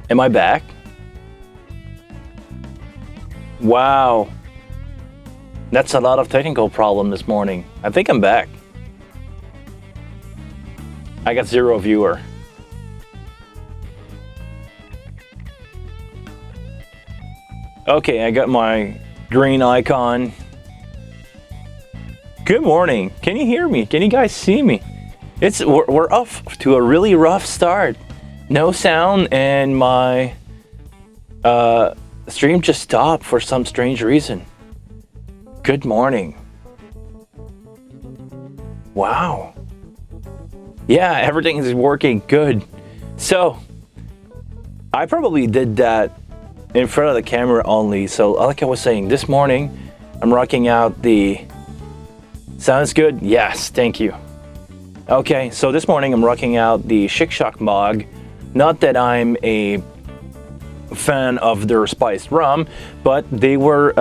Am I back? Wow. That's a lot of technical problem this morning. I think I'm back. I got 0 viewer. Okay, I got my green icon. Good morning. Can you hear me? Can you guys see me? We're off to a really rough start. No sound, and my stream just stopped for some strange reason. Good morning. Wow. Yeah, everything is working good. So, I probably did that in front of the camera only. So, like I was saying, this morning, I'm rocking out the... Sounds good? Yes, thank you. Okay, so this morning I'm rocking out the Chic Shock mug. Not that I'm a fan of their spiced rum, but they were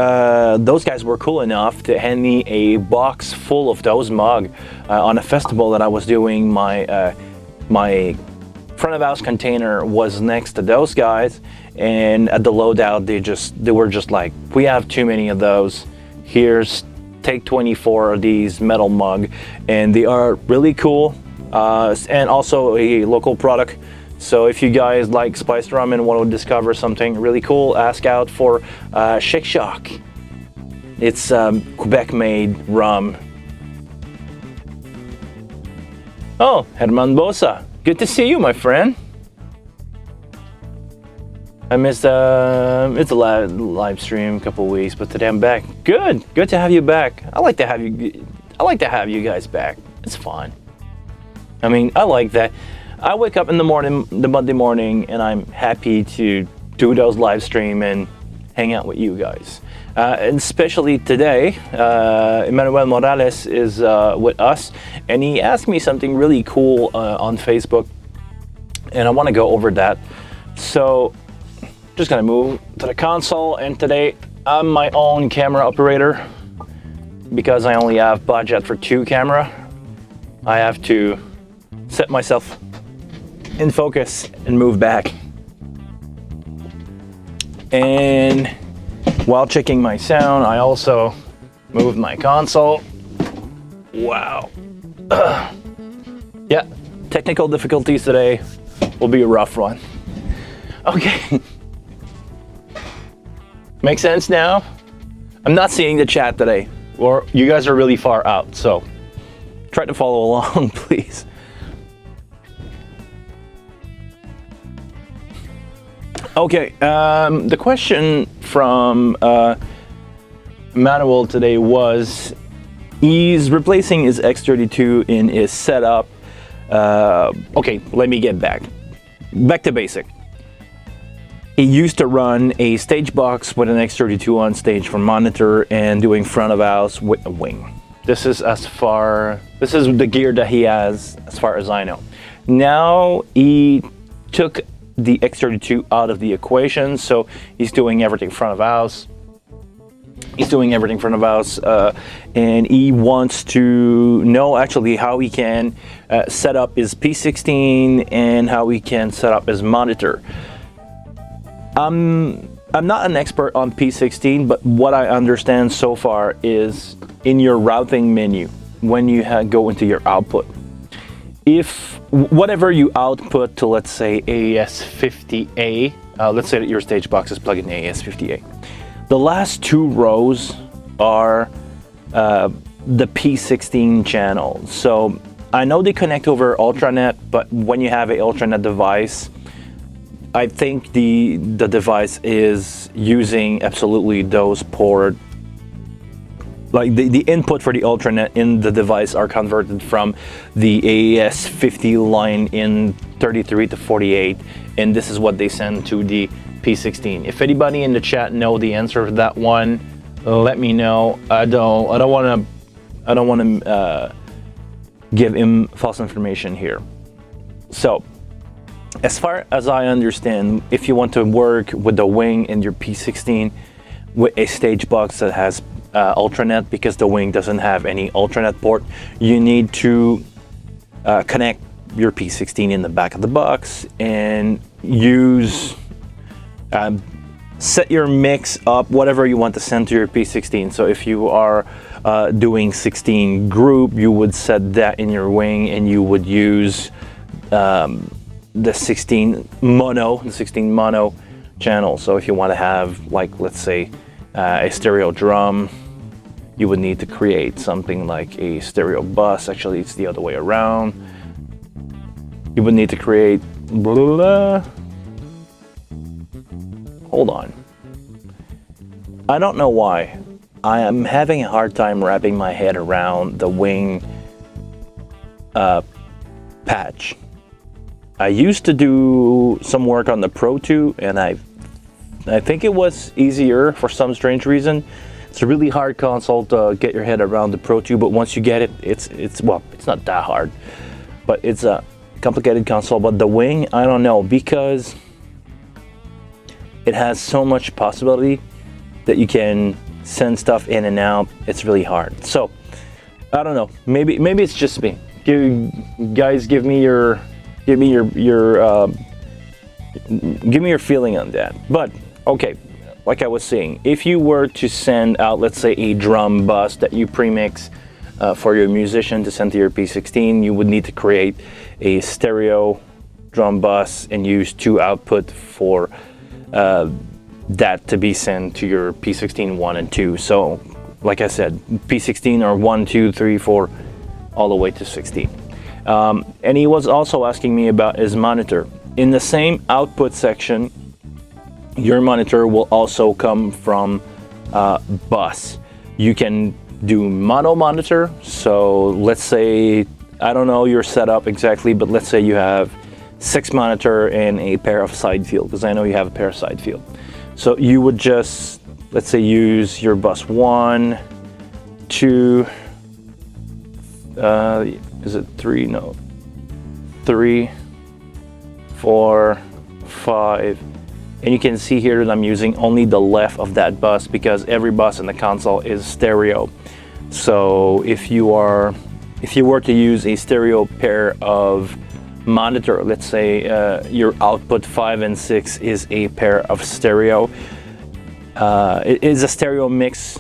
those guys were cool enough to hand me a box full of those mug on a festival that I was doing. My front of house container was next to those guys, and at the loadout they were just like, we have too many of those. Here's take 24 of these metal mug, and they are really cool and also a local product. So if you guys like spiced rum and want to discover something really cool, ask out for Chic Shock. It's Quebec-made rum. Oh, Herman Bosa, good to see you, my friend. I missed it's a live stream a couple weeks, but today I'm back. Good to have you back. I like to have you guys back. It's fun. I mean, I like that. I wake up in the morning, the Monday morning, and I'm happy to do those live stream and hang out with you guys. And especially today, Emmanuel Morales is with us, and he asked me something really cool on Facebook, and I want to go over that. So, just gonna move to the console, and today I'm my own camera operator because I only have budget for 2 camera. I have to set myself in focus and move back. And while checking my sound, I also moved my console. Wow. Yeah, technical difficulties today will be a rough one. Okay. Make sense now? I'm not seeing the chat today, or you guys are really far out, so try to follow along, please. Okay, the question from Manuel today was, he's replacing his X32 in his setup. Okay, let me get back to basic. He used to run a stage box with an X32 on stage for monitor and doing front of house with a wing. This is the gear that he has as far as I know. Now he took the X32 out of the equation, so he's doing everything front of house. And he wants to know actually how he can set up his P16 and how he can set up his monitor. I'm not an expert on P16, but what I understand so far is in your routing menu, when you go into your output, if whatever you output to, let's say, AES50A, let's say that your stage box is plugged in AES50A, the last 2 rows are the P16 channel. So I know they connect over Ultranet, but when you have a Ultranet device, I think the device is using absolutely those port. Like the input for the Ultranet in the device are converted from the AES50 line in 33 to 48, and this is what they send to the P16. If anybody in the chat know the answer to that one, let me know. I don't want to give him false information here. So, as far as I understand, if you want to work with the wing in your P16 with a stage box that has Ultranet, because the wing doesn't have any Ultranet port, you need to connect your P16 in the back of the box and use set your mix up whatever you want to send to your P16. So if you are doing 16 group, you would set that in your wing, and you would use the 16 mono channel. So if you want to have, like, let's say a stereo drum, you would need to create something like a stereo bus. Actually, it's the other way around. You would need to create hold on. I don't know why. I am having a hard time wrapping my head around the wing patch. I used to do some work on the Pro 2, and I think it was easier for some strange reason. It's a really hard console to get your head around, the Pro 2, but once you get it, it's not that hard, but it's a complicated console. But the wing, I don't know, because it has so much possibility that you can send stuff in and out. It's really hard. So I don't know. Maybe it's just me. Guys, give me your feeling on that. But okay, like I was saying, if you were to send out, let's say, a drum bus that you premix for your musician to send to your P16, you would need to create a stereo drum bus and use 2 output for that to be sent to your P16 1 and 2. So like I said, P16 are 1, 2, 3, 4, all the way to 16. And he was also asking me about his monitor. In the same output section, your monitor will also come from bus. You can do mono monitor. So let's say, I don't know your setup exactly, but let's say you have 6 monitor and a pair of side field, because I know you have a pair of side field. So you would just, let's say, use your bus 1, 2, is it 3? No. 3, 4, 5. And you can see here that I'm using only the left of that bus, because every bus in the console is stereo. So if you were to use a stereo pair of monitor, let's say your output 5 and 6 is a pair of stereo. It is a stereo mix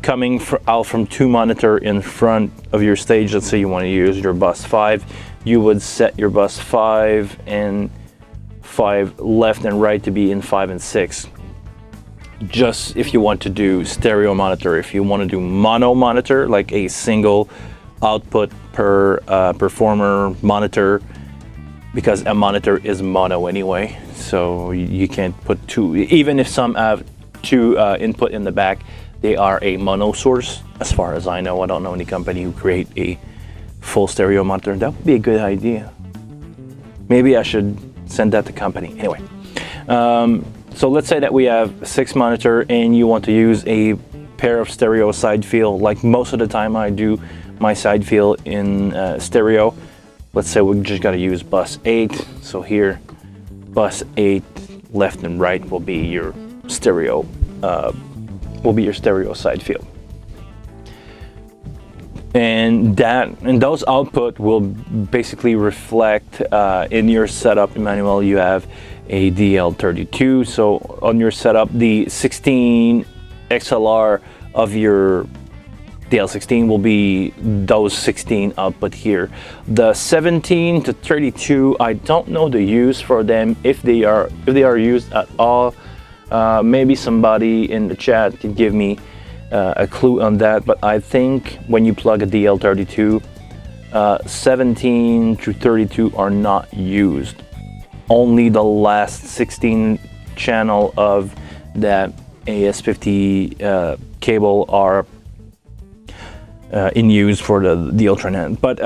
coming out from 2 monitor in front of your stage. Let's say you want to use your bus 5, you would set your bus 5 and 5 left and right to be in 5 and 6. Just if you want to do stereo monitor. If you want to do mono monitor, like a single output per performer monitor, because a monitor is mono anyway, so you can't put 2. Even if some have 2 input in the back, they are a mono source, as far as I know. I don't know any company who create a full stereo monitor. That would be a good idea. Maybe I should send that to company. Anyway, so let's say that we have 6 monitor and you want to use a pair of stereo side field. Like most of the time I do my side field in stereo. Let's say we just got to use bus 8. So here, bus 8 left and right will be your stereo side field. And those output will basically reflect in your setup. Emmanuel, you have a DL32. So on your setup, the 16 XLR of your DL16 will be those 16 output here. The 17 to 32, I don't know the use for them, if they are used at all. Maybe somebody in the chat can give me a clue on that, but I think when you plug a DL32, 17 to 32 are not used. Only the last 16 channel of that AS50 cable are in use for the Ultranet. But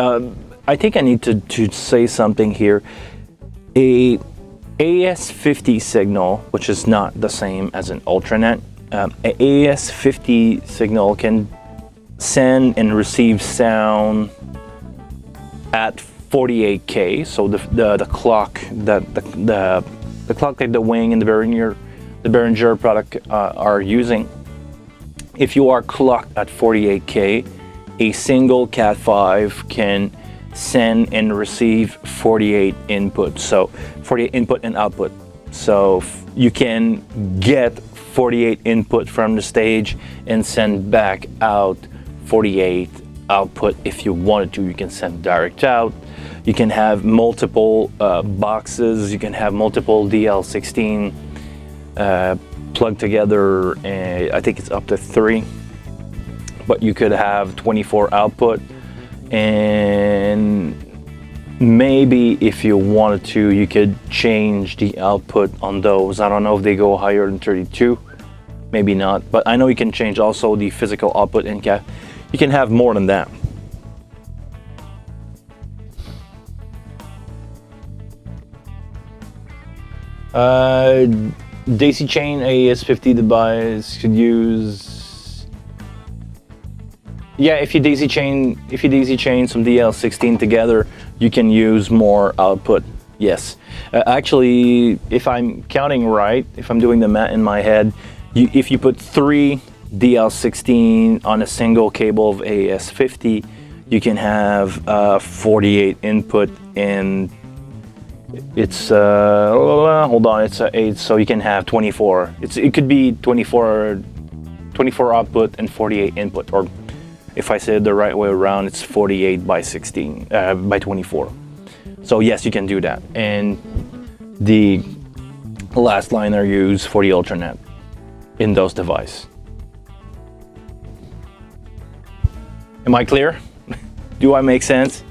I think I need to say something here. A AES-50 signal, which is not the same as an Ultranet. An AES-50 signal can send and receive sound at 48K. So the clock that the clock that the Wing and the Behringer product are using. If you are clocked at 48K, a single Cat5 can send and receive 48 input. So 48 input and output. So you can get 48 input from the stage and send back out 48 output. If you wanted to, you can send direct out. You can have multiple boxes. You can have multiple DL16 plugged together, and I think it's up to 3. But you could have 24 output, and maybe if you wanted to, you could change the output on those. I don't know if they go higher than 32, maybe not, but I know you can change also the physical output, and you can have more than that. Daisy chain AES-50 device could use. Yeah, if you daisy chain some DL16 together, you can use more output. Yes, actually, if I'm counting right, if I'm doing the math in my head, if you put 3 DL16 on a single cable of AES-50, you can have 48 input, and it's hold on, it's 8, so you can have 24. It could be 24 output and 48 input, or if I say it the right way around, it's 48 by 16 by 24. So yes, you can do that. And the last liner use for the Ultranet in those devices. Am I clear? Do I make sense?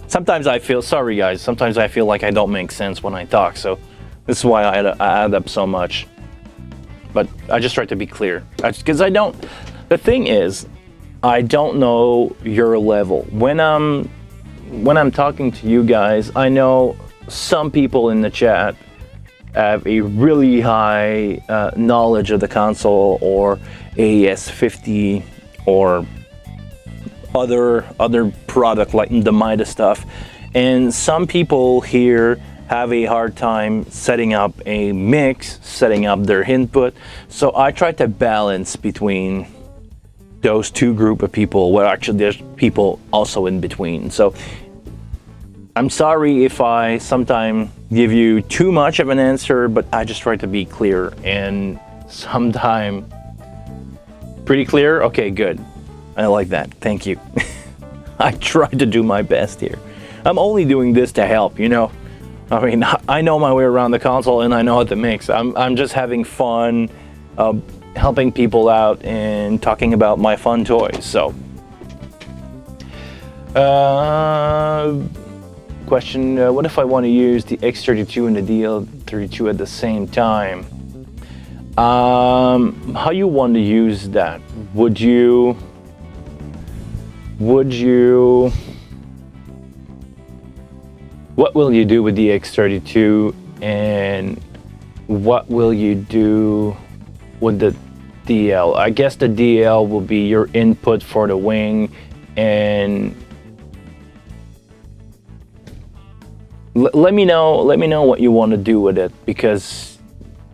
Sometimes I feel, sorry guys, sometimes I feel like I don't make sense when I talk, so this is why I add up so much. But I just try to be clear, because the thing is, I don't know your level. When I'm talking to you guys, I know some people in the chat have a really high knowledge of the console, or AES-50, or other product like the Mida stuff, and some people here have a hard time setting up a mix, setting up their input. So I try to balance between those two group of people. Well, actually there's people also in between. So I'm sorry if I sometimes give you too much of an answer, but I just try to be clear, and sometime pretty clear. Okay, good. I like that. Thank you. I try to do my best here. I'm only doing this to help, you know. I mean, I know my way around the console, and I know how to mix. I'm just having fun, helping people out and talking about my fun toys. So, question: what if I want to use the X32 and the DL32 at the same time? How you want to use that? Would you? What will you do with the X32, and what will you do with the DL? I guess the DL will be your input for the Wing, and let me know what you want to do with it, because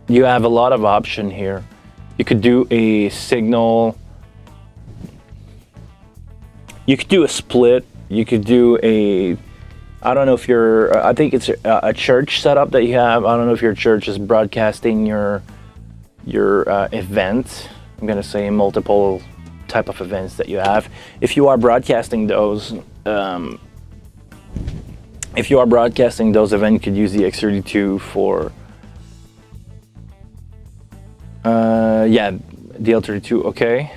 you have a lot of option here. You could do a signal. You could do a split. You could do a, I don't know if you're, I think it's a church setup that you have. I don't know if your church is broadcasting your event. I'm gonna say multiple type of events that you have. If you are broadcasting those, events, you could use the X32 for, yeah, DL32, okay.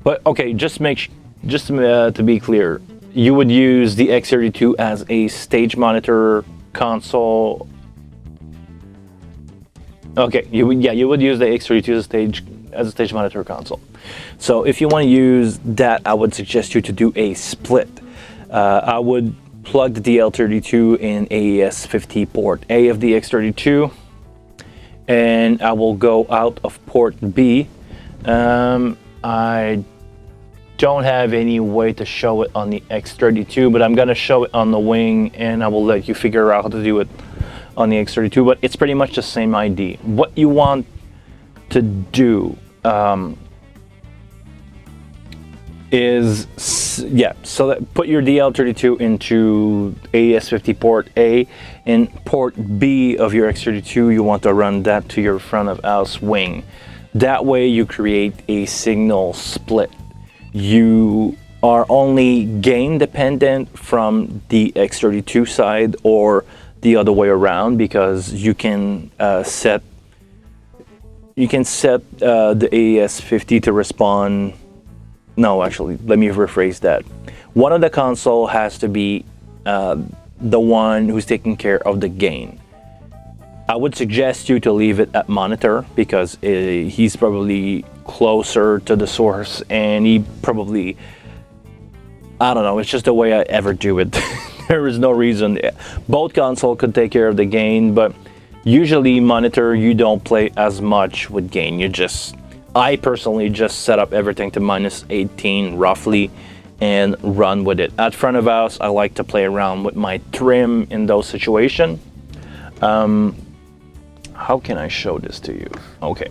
But okay, just to be clear, you would use the X32 as a stage monitor console. Okay, you would use the X32 as a stage monitor console. So if you want to use that, I would suggest you to do a split. I would plug the DL32 in AES50 port A of the X32, and I will go out of port B. I don't have any way to show it on the X32, but I'm gonna show it on the wing, and I will let you figure out how to do it on the X32, but it's pretty much the same idea. What you want to do put your DL32 into AES50 port A, and port B of your X32 you want to run that to your front of house wing. That way you create a signal split. You are only gain dependent from the X32 side or the other way around, because you can set the AES50 to respond. No, actually, let me rephrase that. One of the console has to be the one who's taking care of the gain. I would suggest you to leave it at monitor, because he's probably closer to the source, and he probably, I don't know, it's just the way I ever do it. There is no reason. Both console could take care of the gain, but usually monitor, you don't play as much with gain. I personally just set up everything to -18 roughly and run with it. At front of house, I like to play around with my trim in those situations. How can I show this to you? Okay.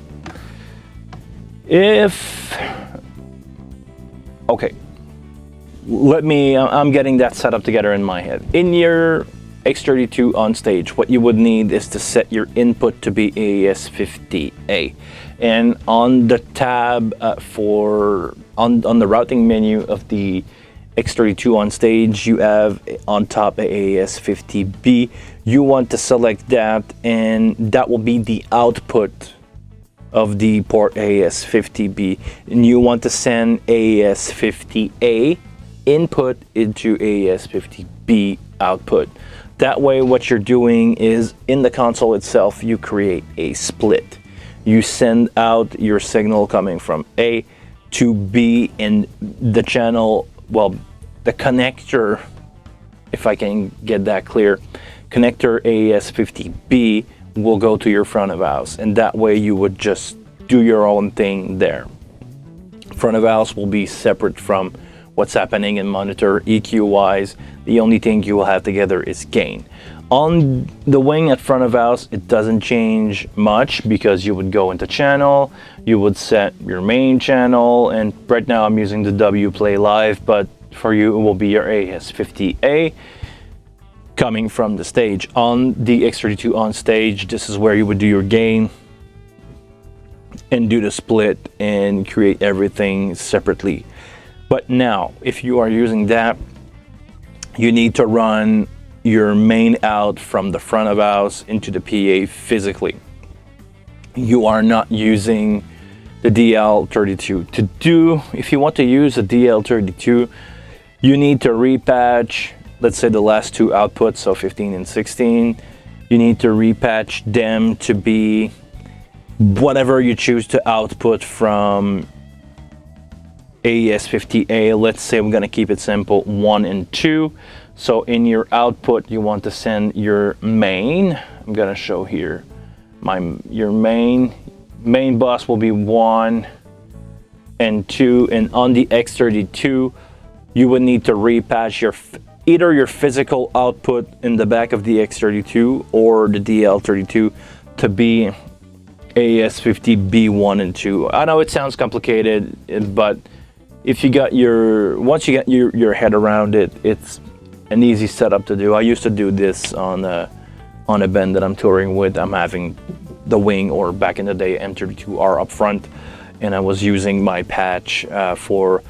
I'm getting that set up together in my head. In your X32 on stage, what you would need is to set your input to be AES50A. And on the tab on the routing menu of the X32 on stage, you have on top AES50B. You want to select that, and that will be the output of the port AES50B. And you want to send AES50A input into AES50B output. That way, what you're doing is, in the console itself, you create a split. You send out your signal coming from A to B, and the channel, well, the connector, if I can get that clear, connector AES50B will go to your front of house, and that way you would just do your own thing there. Front of house will be separate from what's happening in monitor. EQ wise, the only thing you will have together is gain. On the wing at front of house, it doesn't change much, because you would go into channel, you would set your main channel, and right now I'm using the W Play Live, but for you it will be your AES50A coming from the stage. On the X32 on stage, this is where you would do your gain and do the split and create everything separately. But now, if you are using that, you need to run your main out from the front of house into the PA physically. You are not using the DL32. If you want to use a DL32, you need to repatch, let's say the last two outputs, so 15 and 16. You need to repatch them to be whatever you choose to output from AES50A. Let's say we're gonna keep it simple, 1 and 2. So in your output, you want to send your main. I'm gonna show here your main bus will be 1 and 2, and on the X32, you would need to repatch either your physical output in the back of the X32 or the DL32 to be AES50B1 and 2. I know it sounds complicated, but if you got once you get your head around it, it's an easy setup to do. I used to do this on a band that I'm touring with. I'm having the wing, or back in the day M32R up front, and I was using my patch for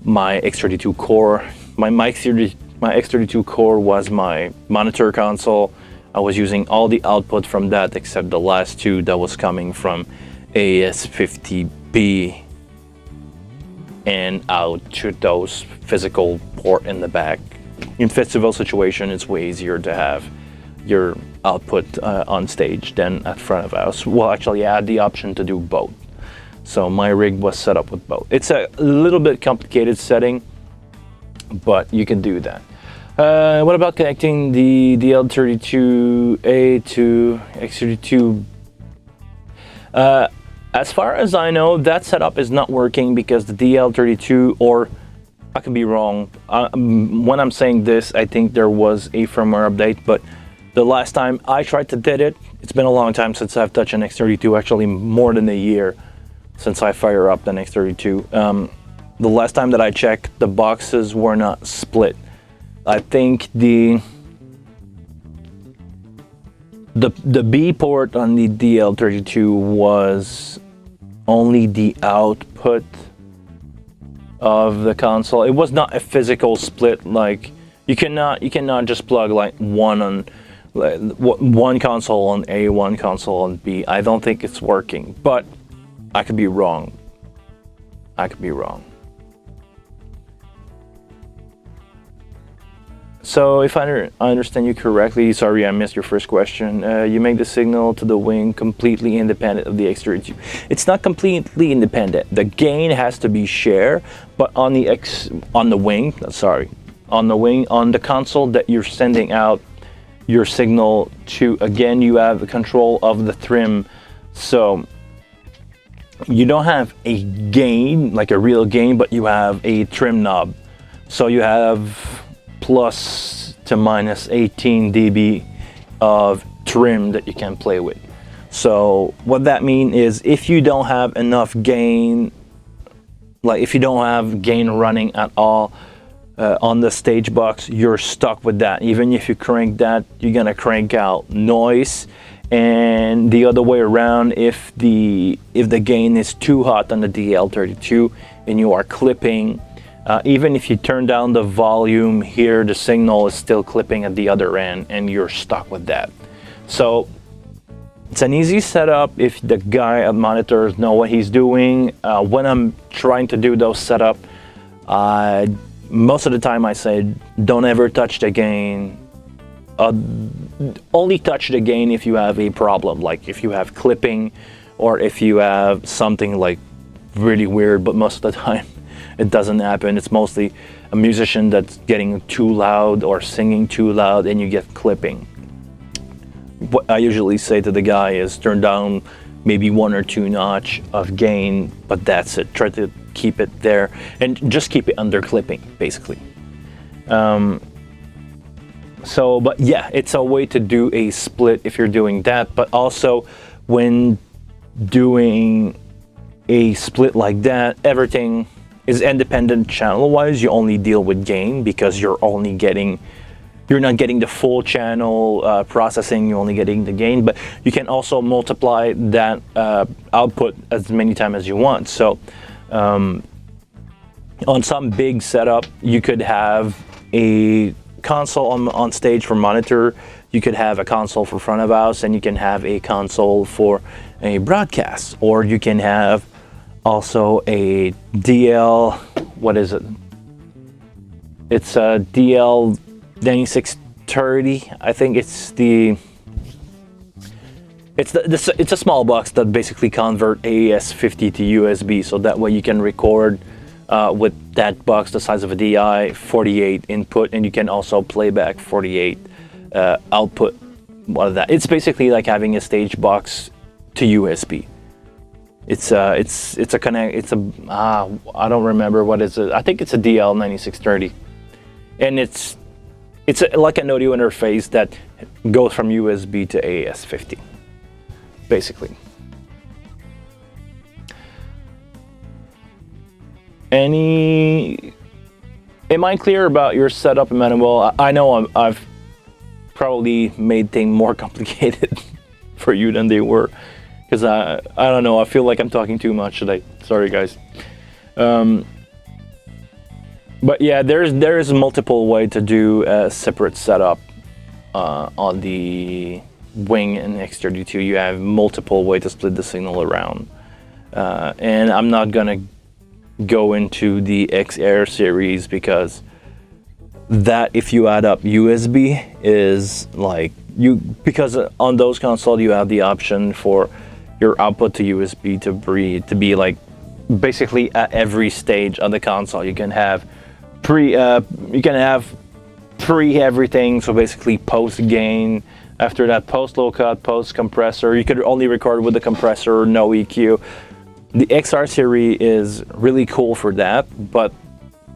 my X32 core. My X32 core was my monitor console. I was using all the output from that except the last two that was coming from AES50B and out to those physical port in the back. In festival situation, it's way easier to have your output on stage than at front of house. Well, actually, I had the option to do both. So my rig was set up with both. It's a little bit complicated setting, but you can do that. What about connecting the DL32A to X32? As far as I know, that setup is not working because the DL32, or I could be wrong. When I'm saying this, I think there was a firmware update, but the last time I tried to did it, it's been a long time since I've touched an X32, actually more than a year since I fire up an X32. The last time that I checked, the boxes were not split. I think the B port on the DL32 was only the output of the console. It was not a physical split. Like you cannot just plug like one console on A, one console on B. I don't think it's working, but I could be wrong. I could be wrong. So if I understand you correctly, sorry I missed your first question, you make the signal to the wing completely independent of the X32. It's not completely independent. The gain has to be shared, but on the console that you're sending out your signal to, again, you have the control of the trim. So you don't have a gain, like a real gain, but you have a trim knob. So you have plus to minus 18 dB of trim that you can play with. So what that means is if you don't have enough gain, like if you don't have gain running at all on the stage box, you're stuck with that. Even if you crank that, you're gonna crank out noise. And the other way around, if the gain is too hot on the DL32 and you are clipping, even if you turn down the volume here, the signal is still clipping at the other end and you're stuck with that. So it's an easy setup if the guy at monitors know what he's doing. When I'm trying to do those setup, most of the time I say don't ever touch the gain. Only touch the gain if you have a problem, like if you have clipping or if you have something like really weird, but most of the time it doesn't happen. It's mostly a musician that's getting too loud or singing too loud and you get clipping. What I usually say to the guy is turn down maybe 1 or 2 notch of gain, but that's it. Try to keep it there and just keep it under clipping, basically. But yeah, it's a way to do a split if you're doing that, but also when doing a split like that, everything is independent channel wise. You only deal with gain because you're not getting the full channel processing, you're only getting the gain, but you can also multiply that output as many times as you want. So on some big setup, you could have a console on stage for monitor, you could have a console for front of house, and you can have a console for a broadcast, or you can have also a DL, what is it? It's a DL 9630. I think it's a small box that basically convert AES50 to USB, so that way you can record with that box the size of a DI, 48 input, and you can also play back 48 output. What of that? It's basically like having a stage box to USB. I don't remember what is it. I think it's a DL 9630, and it's like an audio interface that goes from USB to AES50, basically. Am I clear about your setup, Emmanuel? I know I've probably made things more complicated for you than they were. Because I don't know, I feel like I'm talking too much today. Sorry, guys. But yeah, there's multiple way to do a separate setup on the wing and X32. You have multiple way to split the signal around. And I'm not gonna go into the X-Air series because that, if you add up USB, is like because on those consoles you have the option for your output to USB to be like basically at every stage of the console. You can have pre everything, so basically post gain, after that post low cut, post compressor. You could only record with the compressor, no EQ. The XR series is really cool for that, but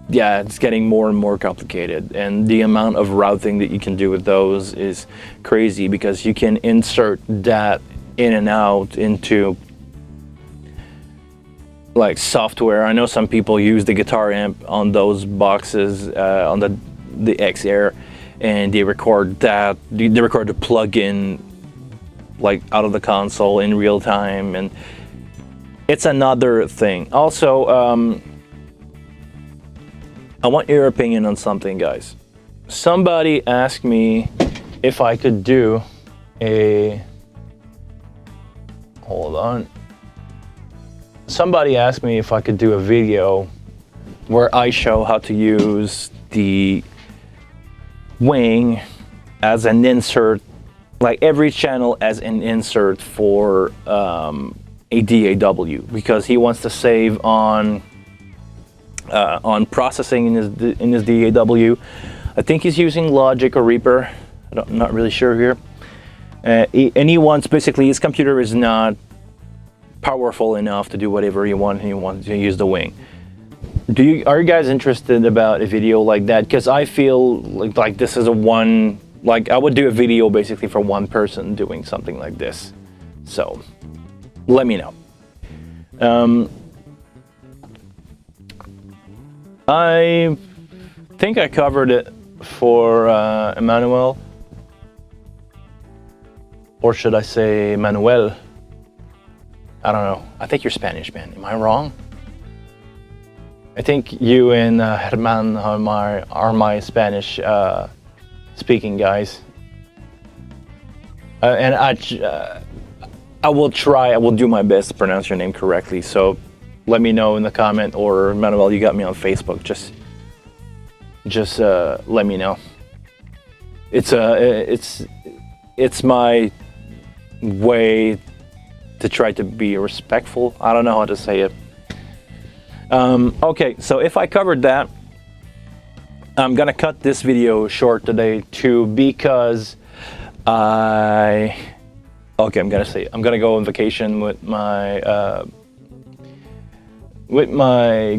yeah, it's getting more and more complicated, and the amount of routing that you can do with those is crazy, because you can insert that in and out into like software. I know some people use the guitar amp on those boxes, on the X-Air, and they record that. They record the plug-in like out of the console in real time, and it's another thing. Also, I want your opinion on something, guys. Somebody asked me if I could do a... Hold on. Somebody asked me if I could do a video where I show how to use the wing as an insert, like every channel as an insert for a DAW, because he wants to save on processing in his DAW. I think he's using Logic or Reaper. I'm not really sure here. And he wants, basically, his computer is not powerful enough to do whatever he wants. He wants to use the wing. Are you guys interested about a video like that? Because I feel like this is I would do a video basically for one person doing something like this. So let me know. I think I covered it for Emmanuel, or should I say Manuel? I don't know. I think you're Spanish, man. Am I wrong? I think you and Herman are my Spanish speaking guys. And I will try. I will do my best to pronounce your name correctly. So let me know in the comment, or Manuel, you got me on Facebook. Just let me know. It's my way to try to be respectful. I don't know how to say it. Okay, so if I covered that, I'm gonna cut this video short today too, because I'm gonna go on vacation with my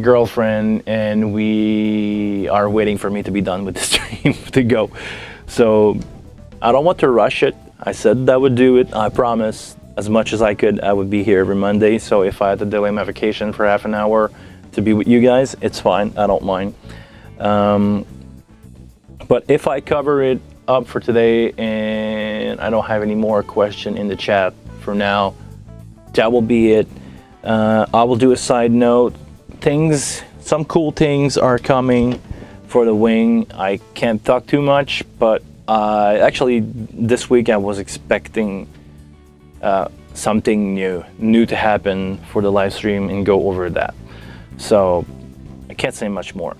girlfriend, and we are waiting for me to be done with the stream to go. So I don't want to rush it. I said I would do it. I promise. As much as I could, I would be here every Monday. So if I had to delay my vacation for half an hour to be with you guys, it's fine. I don't mind. But if I cover it up for today and I don't have any more question in the chat for now, that will be it. I will do a side note. Some cool things are coming for the wing. I can't talk too much, but actually this week I was expecting something new to happen for the live stream and go over that. So I can't say much more.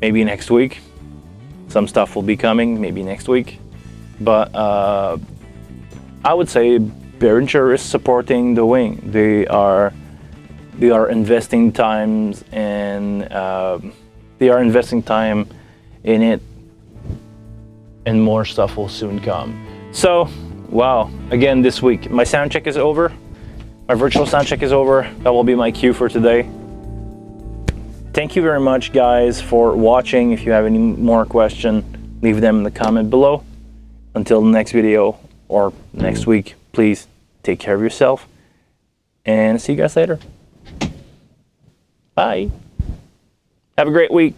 Maybe next week. Some stuff will be coming, maybe next week. But I would say Behringer is supporting the wing. They are investing times, and they are investing time in it, and more stuff will soon come. So, wow, again this week, my sound check is over. My virtual sound check is over. That will be my cue for today. Thank you very much, guys, for watching. If you have any more questions, leave them in the comment below. Until the next video or next week, please take care of yourself, and see you guys later. Bye. Have a great week.